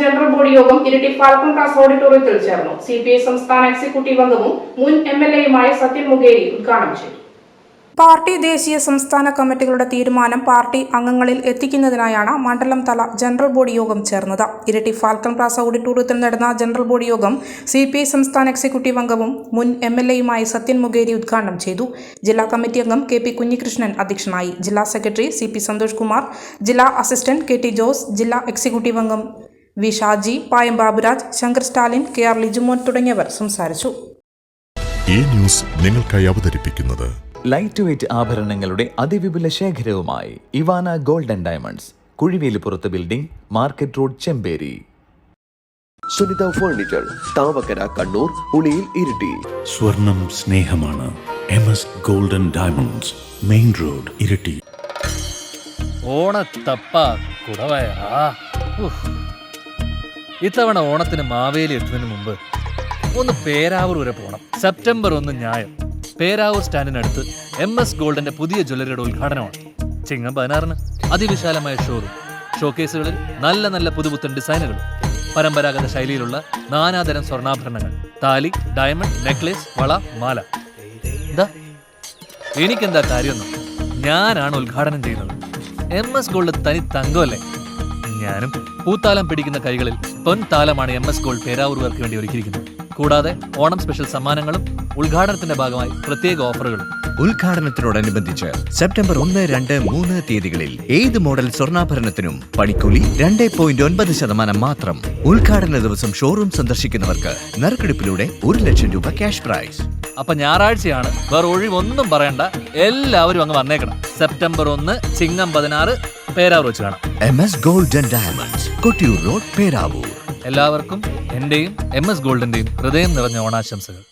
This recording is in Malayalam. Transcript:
ജനറൽ ബോഡി യോഗം ഇരിട്ടി ഫാൽക്കൺ ക്ലാസ് ഓഡിറ്റോറിയത്തിൽ ചേർന്നു. CPI സംസ്ഥാന എക്സിക്യൂട്ടീവ് അംഗവും മുൻ MLA-യുമായ സത്യൻ മുഖേരി ഉദ്ഘാടനം ചെയ്തു. പാർട്ടി ദേശീയ സംസ്ഥാന കമ്മിറ്റികളുടെ തീരുമാനം പാർട്ടി അംഗങ്ങളിൽ എത്തിക്കുന്നതിനായാണ് മണ്ഡലം തല ജനറൽ ബോഡി യോഗം ചേർന്നത്. ഇരിട്ടി ഫാൽക്കൺ പ്ലാസ ഓഡിറ്റോറിയത്തിൽ നടന്ന ജനറൽ ബോഡി യോഗം CPI സംസ്ഥാന എക്സിക്യൂട്ടീവ് അംഗവും മുൻ MLA-യുമായ സത്യൻ മുഖേരി ഉദ്ഘാടനം ചെയ്തു. ജില്ലാ കമ്മിറ്റി അംഗം KP കുഞ്ഞികൃഷ്ണൻ അധ്യക്ഷനായി. ജില്ലാ സെക്രട്ടറി CP സന്തോഷ് കുമാർ, ജില്ലാ അസിസ്റ്റന്റ് KT ജോസ്, ജില്ലാ എക്സിക്യൂട്ടീവ് അംഗം V ഷാജി, പായം ബാബുരാജ്, ശങ്കർ സ്റ്റാലിൻ, KR ലിജുമോൻ തുടങ്ങിയവർ സംസാരിച്ചു. ഈ ന്യൂസ് നിങ്ങൾക്കായി അവതരിപ്പിക്കുന്നത് ലൈറ്റ് വെയ്റ്റ് ആഭരണങ്ങളുടെ അതിവിപുല ശേഖരവുമായി ഇവാന ഗോൾഡ് ആൻഡ് ഡയമണ്ട്സ്, കുഴിവേലിപ്പുറത്ത് building, market road, Chemperi. Sunitha furniture, Thavakkara, Kannur, Uliyil, Iritty. സ്വർണം സ്നേഹമാണ്. MS gold and diamonds, main road, Iritty. ഓണത്തപ്പ കുടവയറാ. ഇത്തവണ ഓണത്തിന് മാവേലി എത്തുന്നതിന് മുമ്പ് ഒന്ന് പേരാവൂർ വരെ പോകണം. സെപ്റ്റംബർ 1 ഞായർ പേരാവൂർ സ്റ്റാൻഡിനടുത്ത് MS ഗോൾഡിന്റെ പുതിയ ജ്വല്ലറിയുടെ ഉദ്ഘാടനമാണ്. ചിങ്ങം 16-ന് അതിവിശാലമായ ഷോറൂം, ഷോക്കേസുകളിൽ നല്ല നല്ല പുതുപുത്തൻ ഡിസൈനുകളും പരമ്പരാഗത ശൈലിയിലുള്ള നാനാതരം സ്വർണ്ണാഭരണങ്ങൾ, താലി, ഡയമണ്ട്, നെക്ലേസ്, വള, മാല. എന്താ എനിക്കെന്താ കാര്യമൊന്നും, ഞാനാണ് ഉദ്ഘാടനം ചെയ്യുന്നത്. MS ഗോൾഡ് തനി തങ്കമല്ലേ. ഞാനും പൂത്താലം പിടിക്കുന്ന കൈകളിൽ പൊൻതാലമാണ് MS ഗോൾഡ് പേരാവൂർകാർക്ക് വേണ്ടി ഒരുക്കിയിരിക്കുന്നത്. കൂടാതെ ഓണം സ്പെഷ്യൽ സമ്മാനങ്ങളും ഉദ്ഘാടനത്തിന്റെ ഭാഗമായി പ്രത്യേക ഓഫറുകളും. ഉദ്ഘാടനത്തോടനുബന്ധിച്ച് സെപ്റ്റംബർ 1, 2, 3 തീയതികളിൽ ഏത് മോഡൽ സ്വർണ്ണാഭരണത്തിനും പണിക്കൂലി 2.9% മാത്രം. ഉദ്ഘാടന ദിവസം ഷോറൂം സന്ദർശിക്കുന്നവർക്ക് നറുക്കെടുപ്പിലൂടെ 1 ലക്ഷം രൂപ ക്യാഷ് പ്രൈസ്. അപ്പൊ ഞായറാഴ്ചയാണ്, വേറെ ഒഴിവൊന്നും പറയണ്ട, എല്ലാവരും അങ്ങ് വന്നേക്കണം. സെപ്റ്റംബർ 1 ചിങ്ങം 16 പേരാവൂർ വെച്ച് കാണാം. MS gold and diamonds, Kottiyoor road, Peravoor. എല്ലാവർക്കും എന്റെയും MS ഗോൾഡിന്റെയും ഹൃദയം നിറഞ്ഞ ഓണാശംസകൾ.